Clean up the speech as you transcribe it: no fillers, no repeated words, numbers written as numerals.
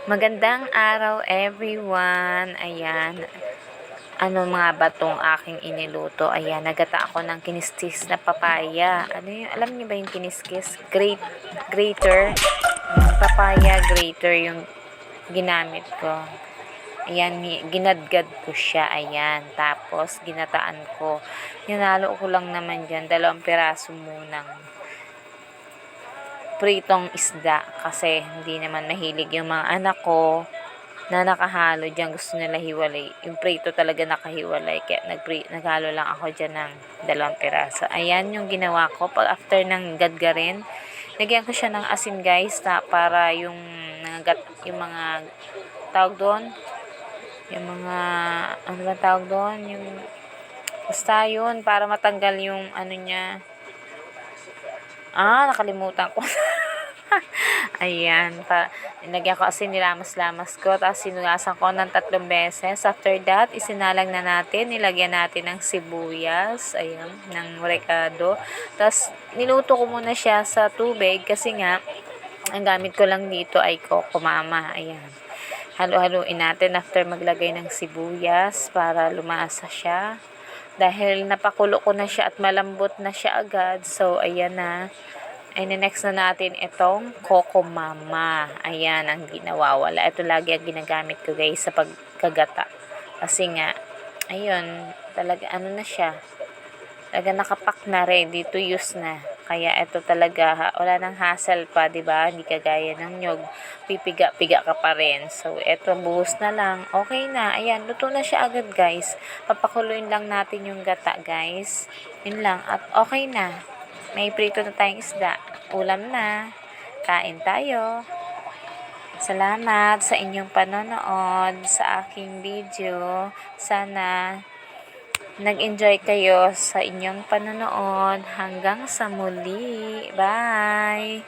Magandang araw everyone. Ayan. Ano mga batong aking iniluto? Ayan, nagata ako ng kiniskis na papaya. Ano yung, alam niyo ba yung kiniskis? Grater. Yung papaya grater yung ginamit ko. Ayan, ginadgad ko siya. Ayan. Tapos, ginataan ko. Hinalo ko lang naman dyan. 2 piraso munang pritong isda kasi hindi naman mahilig yung mga anak ko na nakahalo dyan. Gusto nila hiwalay. Yung prito talaga nakahiwalay. Kaya naghalo lang ako dyan ng 2 piraso. Ayan yung ginawa ko. Pag after ng gadgarin, lagyan ko siya ng asin guys para yung mga tawag doon. Yung mga, ano ba tawag doon? Yung, basta yun, para matanggal yung ano niya. Nakalimutan ko. Ayan, nilagyan ko asin, nilamas-lamas ko, tapos sinugasan ko ng 3 beses. After that, isinalang na natin, nilagyan natin ng sibuyas, ayan, ng rekado. Tapos, niluto ko muna siya sa tubig kasi nga, ang gamit ko lang dito ay coco mama, ayan. Halo-haluin natin after maglagay ng sibuyas para lumasa siya. Dahil napakulo ko na siya at malambot na siya agad, so ayan na. And next na natin itong Coco Mama. Ayan ang ginawawala. Ito lagi ang ginagamit ko guys sa pagkagata. Kasi nga, ayun, talaga ano na siya. Talaga nakapak na, ready to use na. Kaya ito talaga, wala nang hassle pa, 'di ba? Hindi kagaya ng nyog, pipiga-piga ka pa rin. So, ito buhos na lang. Okay na. Ayan, luto na siya agad, guys. Papakuluin lang natin yung gata, guys. Yun lang at okay na. May prito na tayong isda. Ulam na. Kain tayo. Salamat sa inyong panonood sa aking video. Sana nag-enjoy kayo sa inyong panonood. Hanggang sa muli. Bye!